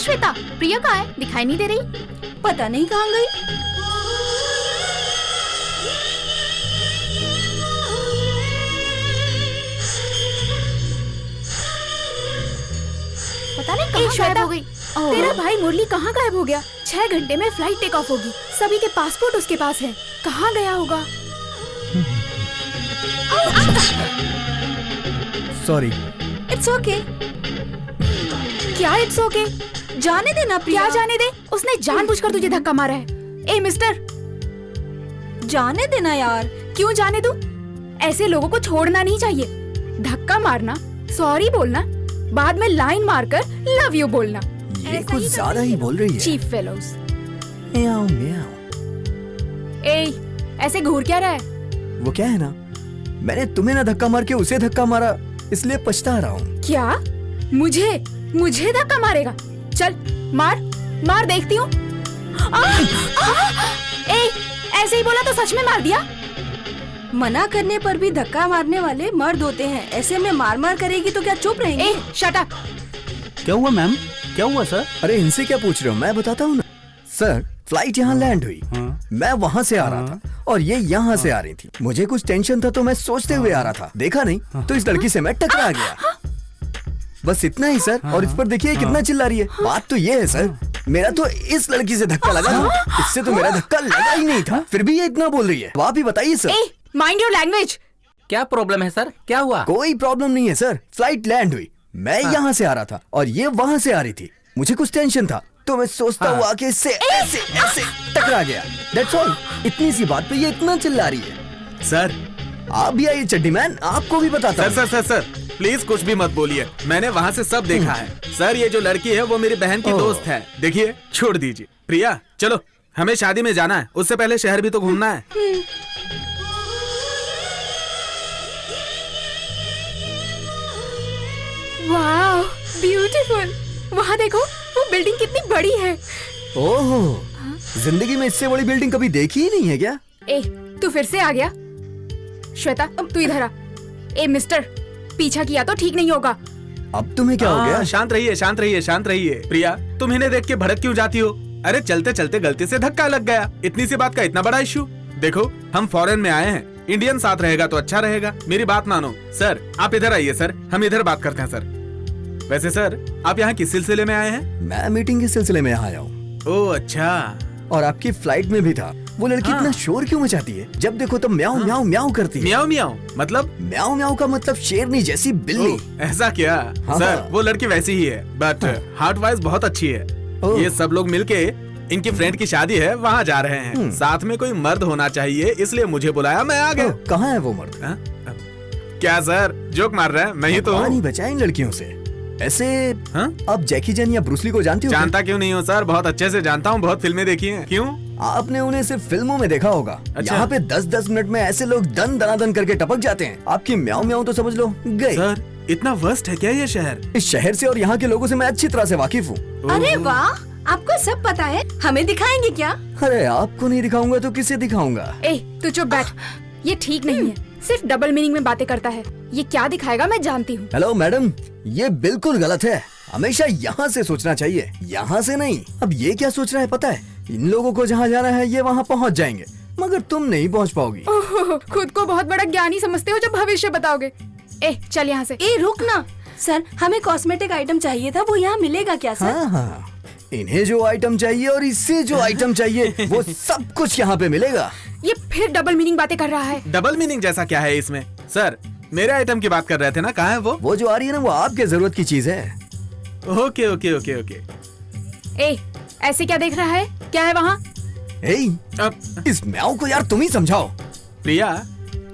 श्वेता, प्रिया कहाँ है? दिखाई नहीं दे रही। पता नहीं कहाँ गई। पता नहीं कहाँ गायब हो गई। तेरा भाई मुरली कहाँ गायब हो गया? 6 घंटे में फ्लाइट टेक ऑफ होगी। सभी के पासपोर्ट उसके पास है। कहाँ गया होगा? सॉरी। It's okay. क्या इट्स ओके? जाने दे ना प्रिया। क्या जाने दे? उसने जानबूझकर तुझे धक्का मारा है। ए मिस्टर, जाने देना यार। क्यों जाने दूं? ऐसे लोगों को छोड़ना नहीं चाहिए। धक्का मारना, सॉरी बोलना, बाद में लाइन मारकर लव यू बोलना। ये कुछ ज्यादा ही बोल रही है। Cheap fellows. म्याऊ म्याऊ। ए, ऐसे घूर क्या रहा है? वो क्या है ना, मैंने तुम्हें ना धक्का मार के उसे धक्का मारा, इसलिए पछता रहा हूँ। क्या? मुझे धक्का मारेगा? चल मार मार, देखती हूँ। ऐसे ही बोला तो सच में मार दिया? मना करने पर भी धक्का मारने वाले मर्द होते हैं। ऐसे में मार मार करेगी तो क्या चुप रहेंगे? Shut up. क्या हुआ मैम? क्या हुआ सर? अरे इनसे क्या पूछ रहे हो, मैं बताता हूँ ना। सर, फ्लाइट यहाँ लैंड हुई। मैं वहाँ से आ रहा था और ये यहाँ से आ रही थी। मुझे कुछ टेंशन था तो मैं सोचते हुए आ रहा था। देखा नहीं तो इस लड़की से मैं टकरा गया। बस इतना ही सर। और इस पर देखिए कितना चिल्ला रही है। बात तो ये है सर, मेरा तो इस लड़की से धक्का लगा था, इससे तो मेरा धक्का लगा ही नहीं था, फिर भी ये इतना बोल रही है। तो आप ही बताइए सर। Mind your language. क्या प्रॉब्लम है सर? क्या हुआ? कोई प्रॉब्लम नहीं है सर, फ्लाइट लैंड हुई। मैं यहाँ से आ रहा था और ये वहाँ से आ रही थी। मुझे कुछ टेंशन था तो मैं सोचता हुआ कि इससे ऐसे ऐसे टकरा गया। That's all। इतनी सी बात पे ये इतना चिल्ला रही है। सर, आप भी आइए चड्डी मैन, आपको भी बताता हूं। सर प्लीज कुछ भी मत बोलिए। मैंने वहाँ से सब देखा है। सर, ये जो लड़की है वो मेरी बहन की दोस्त है। देखिए, छोड़ दीजिए। प्रिया चलो, हमें शादी में जाना है, उससे पहले शहर भी तो घूमना है। वाह, ब्यूटीफुल। वहाँ देखो, वो बिल्डिंग कितनी बड़ी है। ओह, जिंदगी में इससे बड़ी बिल्डिंग कभी देखी ही नहीं है क्या? ए, तू फिर से आ गया? श्वेता, तू इधर आ। ए मिस्टर, पीछा किया तो ठीक नहीं होगा। अब तुम्हें क्या हो गया? शांत रहिए। प्रिया, तुम इन्हें देख के भड़क क्यों जाती हो? अरे चलते चलते गलती से धक्का लग गया, इतनी सी बात का इतना बड़ा इश्यू। देखो, हम फॉरेन में आए हैं, इंडियन साथ रहेगा तो अच्छा रहेगा। मेरी बात मानो। सर, आप इधर आइए सर, हम इधर बात करते हैं सर। वैसे सर, आप यहाँ किस सिलसिले में आए हैं? मैं मीटिंग के सिलसिले में यहाँ आया हूँ। ओह अच्छा। और आपकी फ्लाइट में भी था। वो लड़की इतना शोर क्यों मचाती है? जब देखो तो म्याऊ म्याऊ म्याऊ करती है। म्याऊ म्याऊ मतलब? म्याऊ म्याऊ का मतलब शेरनी जैसी बिल्ली। ऐसा क्या? सर, वो लड़की वैसी ही है, बट हार्ट वाइज बहुत अच्छी है। ये सब लोग मिलके इनकी फ्रेंड की शादी है, वहाँ जा रहे हैं। साथ में कोई मर्द होना चाहिए, इसलिए मुझे बुलाया, मैं आ गया। कहाँ है वो मर्द? क्या सर, जोक मार रहे हैं? मैं ही तो हूँ। नहीं बचाए इन लड़कियों से। ऐसे आप जैकी चैन या ब्रूस ली को जानती हो? जानता क्यों नहीं हो सर, बहुत अच्छे से जानता हूँ, बहुत फिल्में देखी हैं। क्यों? आपने उन्हें सिर्फ फिल्मों में देखा होगा। अच्छा। यहाँ पे 10-10 मिनट में ऐसे लोग दन दनादन करके टपक जाते हैं। आपकी म्याऊ म्याऊ तो समझ लो गए। सर, इतना वर्स्ट है क्या ये शहर? इस शहर से और यहाँ के लोगों से मैं अच्छी तरह से वाकिफ हूँ। अरे वाह, आपको सब पता है। हमें दिखाएंगे क्या? अरे आपको नहीं दिखाऊंगा तो किसे दिखाऊंगा? ए, तू चुप बैठ। ये ठीक नहीं है, सिर्फ डबल मीनिंग में बातें करता है। ये क्या दिखाएगा मैं जानती हूँ। हेलो मैडम, ये बिल्कुल गलत है। हमेशा यहाँ से सोचना चाहिए, यहाँ से नहीं। अब ये क्या सोच रहा है पता है? इन लोगों को जहाँ जाना है ये वहाँ पहुँच जाएंगे, मगर तुम नहीं पहुँच पाओगी। खुद को बहुत बड़ा ज्ञानी समझते हो जब भविष्य बताओगे। ए, चल यहाँ से। ए, रुक ना सर, हमें कॉस्मेटिक आइटम चाहिए था, वो यहाँ मिलेगा क्या सर? हाँ, इन्हें जो आइटम चाहिए और इससे जो आइटम चाहिए वो सब कुछ यहाँ पे मिलेगा। ये फिर डबल मीनिंग बातें कर रहा है। डबल मीनिंग जैसा क्या है इसमें? सर, मेरे आइटम की बात कर रहे थे ना, कहाँ है वो? वो जो आ रही है ना, वो आपके जरूरत की चीज है। Okay okay okay okay. ए, ऐसे क्या देख रहा है? क्या है वहाँ? इस म्याऊ को यार तुम ही समझाओ। प्रिया,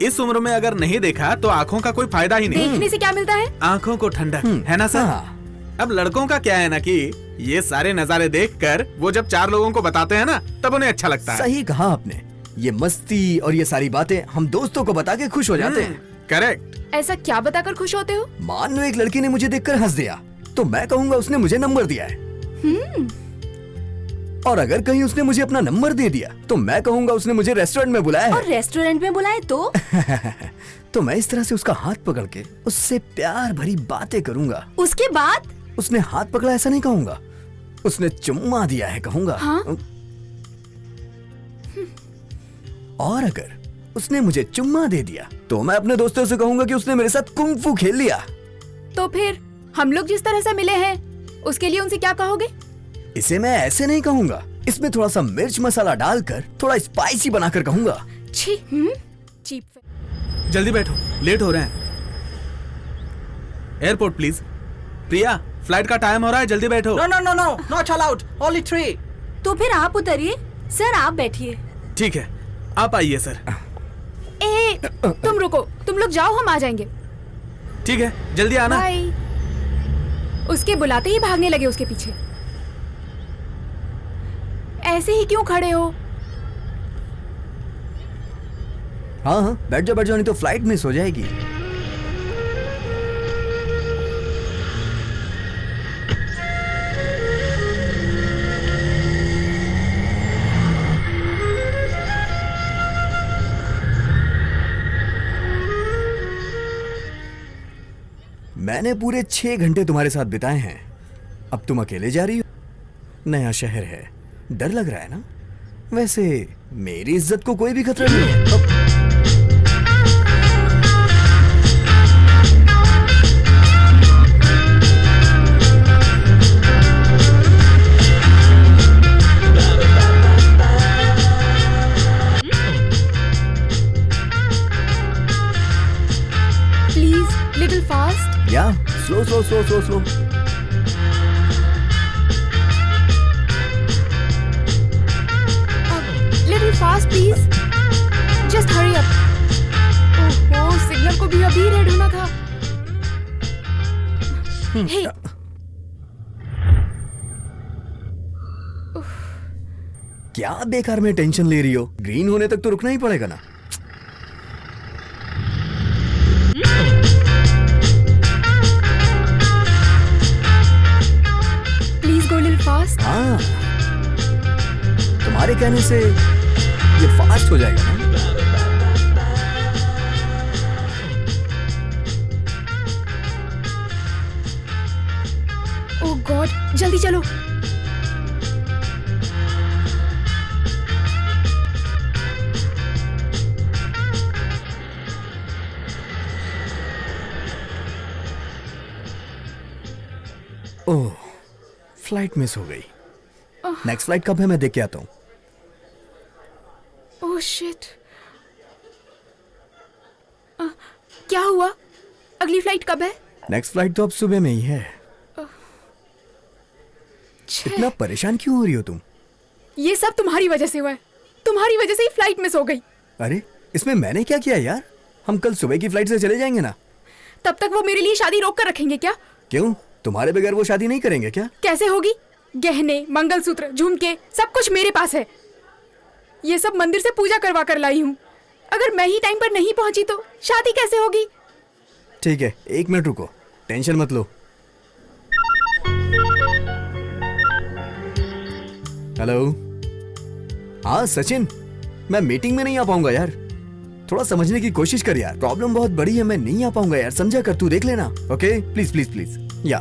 इस उम्र में अगर नहीं देखा तो आँखों का कोई फायदा ही नहीं। देखने से क्या मिलता है? आँखों को ठंडक, है ना सर? अब लड़कों का क्या है ना कि ये सारे नजारे देखकर वो जब 4 लोगों को बताते हैं ना, तब उन्हें अच्छा लगता है। सही कहा आपने। ये मस्ती और ये सारी बातें हम दोस्तों को बता के खुश हो जाते हैं। करेक्ट। ऐसा क्या बताकर खुश होते हो? मान लो एक लड़की ने मुझे देखकर हंस दिया, तो मैं कहूँगा उसने मुझे नंबर दिया है। और अगर कहीं उसने मुझे अपना नंबर दे दिया, तो मैं कहूँगा उसने मुझे रेस्टोरेंट में बुलाया है। और रेस्टोरेंट में बुलाए तो? तो मैं इस तरह से उसका हाथ पकड़ के उससे प्यार भरी बातें करूँगा। उसके बाद? उसने हाथ पकड़ा ऐसा नहीं कहूँगा, उसने चुम्मा दिया है कहूंगा। हाँ? और अगर उसने मुझे चुम्मा दे दिया तो मैं अपने दोस्तों से कहूंगा कि उसने मेरे साथ कुंग फू खेल लिया। तो फिर हम लोग जिस तरह से मिले हैं उसके लिए उनसे क्या कहोगे? इसे मैं ऐसे नहीं कहूंगा, इसमें थोड़ा सा मिर्च मसाला डालकर थोड़ा स्पाइसी बनाकर कहूंगा। छी, चीप। जल्दी बैठो, लेट हो रहे हैं। Airport please. प्रिया, फ्लाइट का टाइम हो रहा है, जल्दी बैठो। No, no, no, no, not allowed. Only 3. तो फिर आप उतरिए, सर आप बैठिए। ठीक है, आप आइए सर। ए, तुम रुको, तुम लोग जाओ, हम आ जाएंगे। ठीक है, जल्दी आना। बाय। उसके बुलाते ही भागने लगे उसके पीछे। ऐसे ही क्यों खड़े हो? हाँ हाँ, बैठ जाओ नहीं तो फ्लाइट मिस हो जाएगी। मैंने पूरे 6 घंटे तुम्हारे साथ बिताए हैं, अब तुम अकेले जा रही हो। नया शहर है, डर लग रहा है ना? वैसे मेरी इज्जत को कोई भी खतरा नहीं है। Please little fast. या slow slow slow slow slow. Little fast please, just hurry up. ओहो, सिग्नल को भी अभी रेड होना था। हे, क्या बेकार में टेंशन ले रही हो? ग्रीन होने तक तो रुकना ही पड़ेगा ना। Please go little fast. हाँ, तुम्हारे कहने से ये फास्ट हो जाएगा ना? ओह गॉड, जल्दी चलो। ओह, फ्लाइट मिस हो गई। नेक्स्ट फ्लाइट कब है? मैं देख के आता हूँ। Oh shit. क्या हुआ? अगली फ्लाइट कब है? नेक्स्ट फ्लाइट तो अब सुबह में ही है। छे, इतना परेशान क्यों हो रही हो तुम? ये सब तुम्हारी वजह से हुआ है। तुम्हारी वजह से ही फ्लाइट मिस हो गई। अरे इसमें मैंने क्या किया यार? हम कल सुबह की फ्लाइट से चले जाएंगे ना। तब तक वो मेरे लिए शादी रोक कर रखेंगे क्या? क्यों, तुम्हारे बगैर वो शादी नहीं करेंगे क्या? कैसे होगी? गहने, मंगलसूत्र, झुमके सब कुछ मेरे पास है। ये सब मंदिर से पूजा करवा कर लाई हूँ। अगर मैं ही टाइम पर नहीं पहुंची तो शादी कैसे होगी? ठीक है, 1 मिनट रुको, टेंशन मत लो। हेलो। हाँ सचिन, मैं मीटिंग में नहीं आ पाऊंगा यार। थोड़ा समझने की कोशिश कर यार, प्रॉब्लम बहुत बड़ी है, मैं नहीं आ पाऊंगा यार, समझा कर, तू देख लेना। Okay please please please. या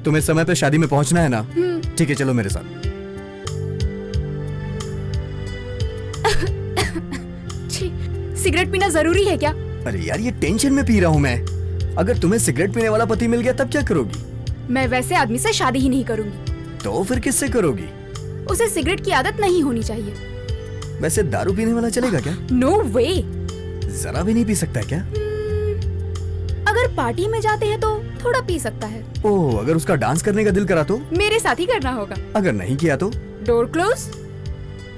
तुम्हें समय पे शादी में पहुंचना है ना? ठीक है, चलो मेरे साथ। सिगरेट पीना जरूरी है क्या? अरे यार, ये टेंशन में पी रहा हूँ मैं। अगर तुम्हें सिगरेट पीने वाला पति मिल गया तब क्या करोगी? मैं वैसे आदमी से शादी ही नहीं करूंगी। तो फिर किससे करोगी? उसे सिगरेट की आदत नहीं होनी चाहिए। वैसे दारू पीने वाला चलेगा क्या? नो वे। जरा भी नहीं पी सकता है क्या? अगर पार्टी में जाते हैं तो थोड़ा पी सकता है। ओह, अगर उसका डांस करने का दिल करा तो? मेरे साथ ही करना होगा। अगर नहीं किया तो? Door close.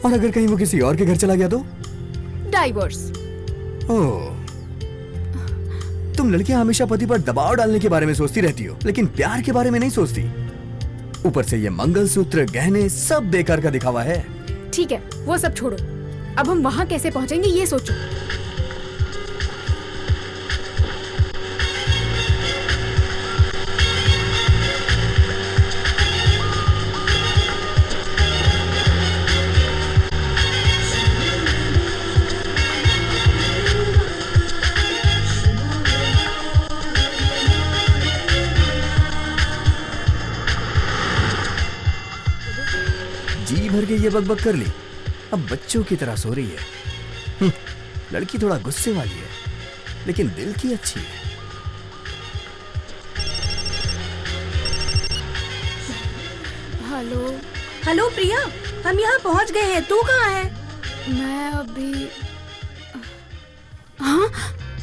और अगर कहीं वो किसी और के घर चला गया तो? डाइवोर्स। ओह, तुम लड़कियां हमेशा पति पर दबाव डालने के बारे में सोचती रहती हो, लेकिन प्यार के बारे में नहीं सोचती। ऊपर से ये मंगलसूत्र, गहने सब बेकार का दिखावा है। ठीक है, वो सब छोड़ो। अब हम वहाँ कैसे पहुँचेंगे ये सोचो। भर के ये बकबक कर ली, अब बच्चों की तरह सो रही है। लड़की थोड़ा गुस्से वाली है, लेकिन दिल की अच्छी है। हेलो। हेलो प्रिया, हम यहाँ पहुँच गए हैं। तू कहाँ है? मैं अभी हाँ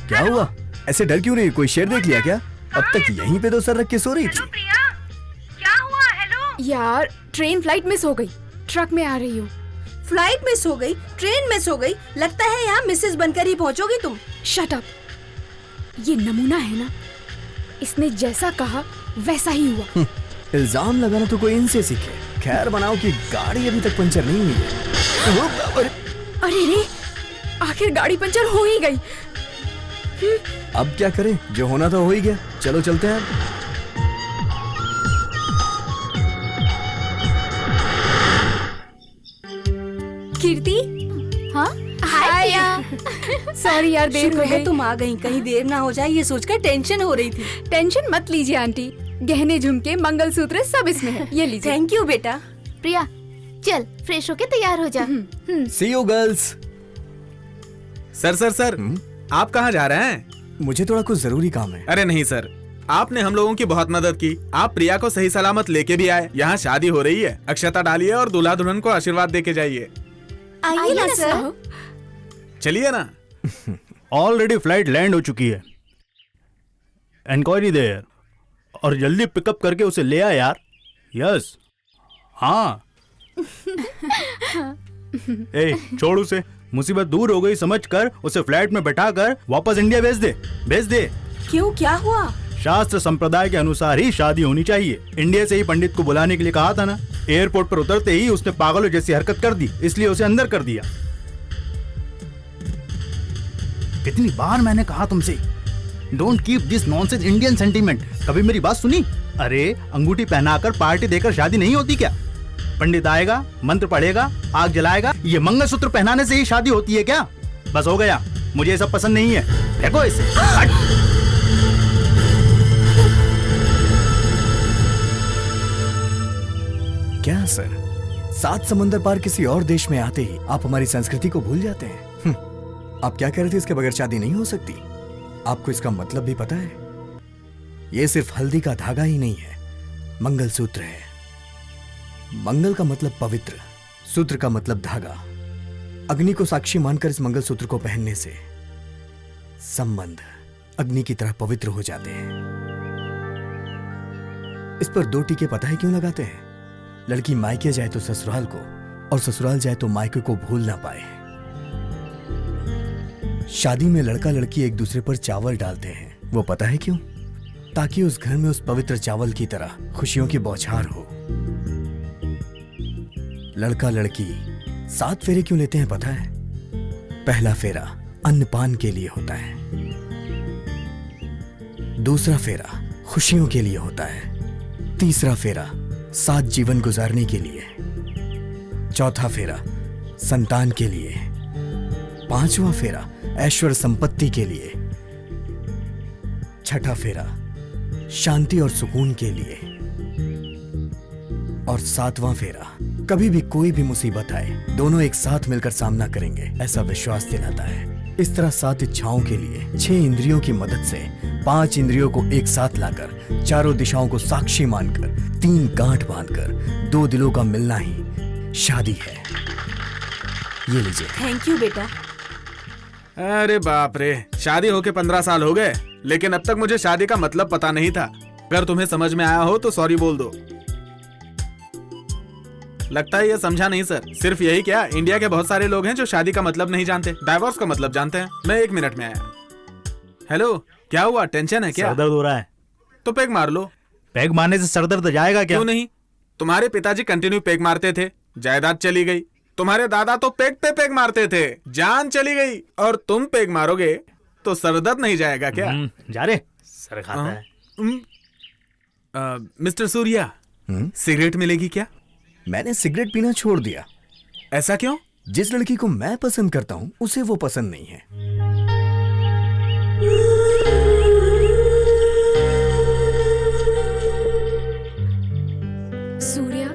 क्या हुआ? ऐसे डर क्यों रही? कोई शेर देख लिया क्या? अब तक यहीं पे तो सर रख के सो रही थी। क्या हुआ? हेलो यार, ट्रेन फ्लाइट मिस हो गई। ट्रक में आ रही हूँ। फ्लाइट मिस हो गई, ट्रेन मिस हो गई। लगता है यहाँ मिसेस बनकर ही पहुँचोगी तुम। Shut up. ये नमूना है ना, इसने जैसा कहा वैसा ही हुआ। इल्जाम लगाना तो कोई इनसे सीखे। खैर बनाओ कि गाड़ी अभी तक पंचर नहीं हुई है। अरे रे, आखिर गाड़ी पंचर हो ही गई। अब क्या करें, जो होना था हो ही गया। चलो चलते हैं। कीर्ति, हाँ हाय प्रिया। सॉरी यार, देर शुक्र हो है गई। तुम आ गई। कहीं देर ना हो जाए ये सोचकर टेंशन हो रही थी। टेंशन मत लीजिए आंटी, गहने झुमके मंगलसूत्र सब इसमें है। ये लीजिए। थैंक यू बेटा। प्रिया चल, फ्रेश होके तैयार हो जा। सी यू गर्ल्स। सर आप कहाँ जा रहे हैं? मुझे थोड़ा कुछ जरूरी काम है। अरे नहीं सर, आपने हम लोगों की बहुत मदद की। आप प्रिया को सही सलामत लेके भी आए। यहाँ शादी हो रही है, अक्षता डालिए और दूल्हा दुल्हन को आशीर्वाद देके जाइए। आइए ना सर। चलिए ना। ऑलरेडी फ्लाइट लैंड हो चुकी है। इंक्वायरी दे यार, और जल्दी पिकअप करके उसे ले आ यार। यस हाँ। ए छोड़ उसे, मुसीबत दूर हो गई समझकर उसे फ्लाइट में बैठाकर वापस इंडिया भेज दे। क्यों, क्या हुआ? शास्त्र संप्रदाय के अनुसार ही शादी होनी चाहिए। इंडिया से ही पंडित को बुलाने के लिए कहा था ना। एयरपोर्ट पर उतरते ही उसने पागलों जैसी हरकत कर दी, इसलिए उसे अंदर कर दिया। कितनी बार मैंने कहा तुमसे, don't keep this nonsense Indian sentiment. कभी मेरी बात सुनी? अरे अंगूठी पहनाकर पार्टी देकर शादी नहीं होती क्या? पंडित आएगा, मंत्र पढ़ेगा, आग जलाएगा। ये मंगलसूत्र पहनाने से ही शादी होती है क्या? बस हो गया, मुझे ये सब पसंद नहीं है। देखो इसे। क्या सर, 7 समंदर पार किसी और देश में आते ही आप हमारी संस्कृति को भूल जाते हैं? आप क्या कह रहे थे, इसके बगैर शादी नहीं हो सकती? आपको इसका मतलब भी पता है? ये सिर्फ हल्दी का धागा ही नहीं है, मंगलसूत्र है। मंगल का मतलब पवित्र, सूत्र का मतलब धागा। अग्नि को साक्षी मानकर इस मंगलसूत्र को पहनने से संबंध अग्नि की तरह पवित्र हो जाते हैं। इस पर 2 टीके पता है क्यों लगाते हैं? लड़की मायके जाए तो ससुराल को, और ससुराल जाए तो मायके को भूल ना पाए। शादी में लड़का लड़की एक दूसरे पर चावल डालते हैं, वो पता है क्यों? ताकि उस घर में उस पवित्र चावल की तरह खुशियों की बौछार हो। लड़का लड़की 7 फेरे क्यों लेते हैं पता है? पहला फेरा अन्नपान के लिए होता है, दूसरा फेरा खुशियों के लिए होता है, तीसरा फेरा साथ जीवन गुजारने के लिए, चौथा फेरा संतान के लिए, 5वां फेरा ऐश्वर्य संपत्ति के लिए, छठा फेरा शांति और सुकून के लिए, और 7वां फेरा कभी भी कोई भी मुसीबत आए दोनों एक साथ मिलकर सामना करेंगे ऐसा विश्वास दिलाता है। इस तरह 7 इच्छाओं के लिए 6 इंद्रियों की मदद से 5 इंद्रियों को एक साथ लाकर, चारों दिशाओं को साक्षी मानकर, 3 गांठ बांधकर 2 दिलों का मिलना ही शादी है। ये लीजिए। थैंक यू बेटा। अरे बाप रे, शादी होके 15 साल हो गए, लेकिन अब तक मुझे शादी का मतलब पता नहीं था। अगर तुम्हें समझ में आया हो तो सॉरी बोल दो। लगता है ये समझा नहीं सर। सिर्फ यही क्या, इंडिया के बहुत सारे लोग हैं जो शादी का मतलब नहीं जानते, डाइवोर्स का मतलब जानते हैं। मैं 1 मिनट में आया। हेलो, क्या हुआ? टेंशन है क्या? सर दर्द हो रहा है। तो पेग मार लो। पैग मारने से सर दर्द जाएगा क्या? क्यों नहीं? तुम्हारे पिताजी कंटिन्यू पेग मारते थे, जायदाद चली गई। तुम्हारे दादा तो पेग पे पेग मारते थे, जान चली गई। और तुम पेग मारोगे तो सर दर्द नहीं जाएगा क्या? जा रे, सर खाता है। मिस्टर सूर्या, सिगरेट मिलेगी क्या? मैंने सिगरेट पीना छोड़ दिया। ऐसा क्यों? जिस लड़की को मैं पसंद करता हूं उसे वो पसंद नहीं है। Surya,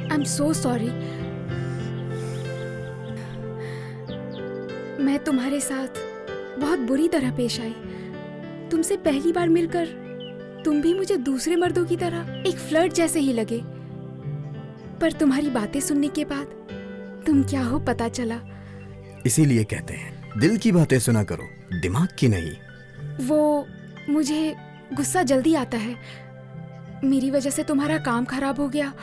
I am so sorry. मैं तुम्हारे साथ बहुत बुरी तरह पेश आई। तुमसे पहली बार मिलकर तुम भी मुझे दूसरे मर्दों की तरह एक फ्लर्ट जैसे ही लगे, पर तुम्हारी बातें सुनने के बाद तुम क्या हो पता चला। इसीलिए कहते हैं दिल की बातें सुना करो, दिमाग की नहीं। वो मुझे गुस्सा जल्दी आता है। मेरी वजह से तुम्हारा काम खराब हो गया,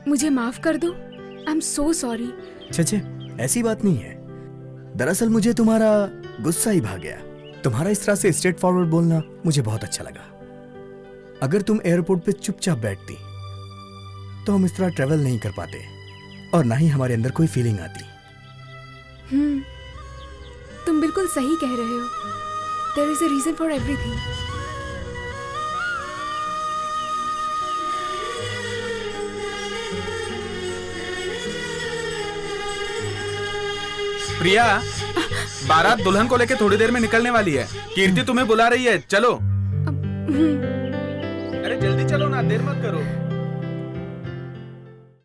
मुझे माफ कर दो। I am so sorry. छे ऐसी बात नहीं है। दरअसल मुझे तुम्हारा गुस्सा ही भाग गया। तुम्हारा इस तरह से स्ट्रेट फॉरवर्ड बोलना मुझे बहुत अच्छा लगा। अगर तुम एयरपोर्ट पे चुपचाप बैठती तो हम इस तरह ट्रेवल नहीं कर पाते और ना ही हमारे अंदर कोई फीलिंग आती। तुम बिल्कुल सही कह रहे हो। There is a reason for everything. Priya, बारात दुल्हन को लेके थोड़ी देर में निकलने वाली है। कीर्ति तुम्हें बुला रही है, चलो। अरे जल्दी चलो ना, देर मत करो।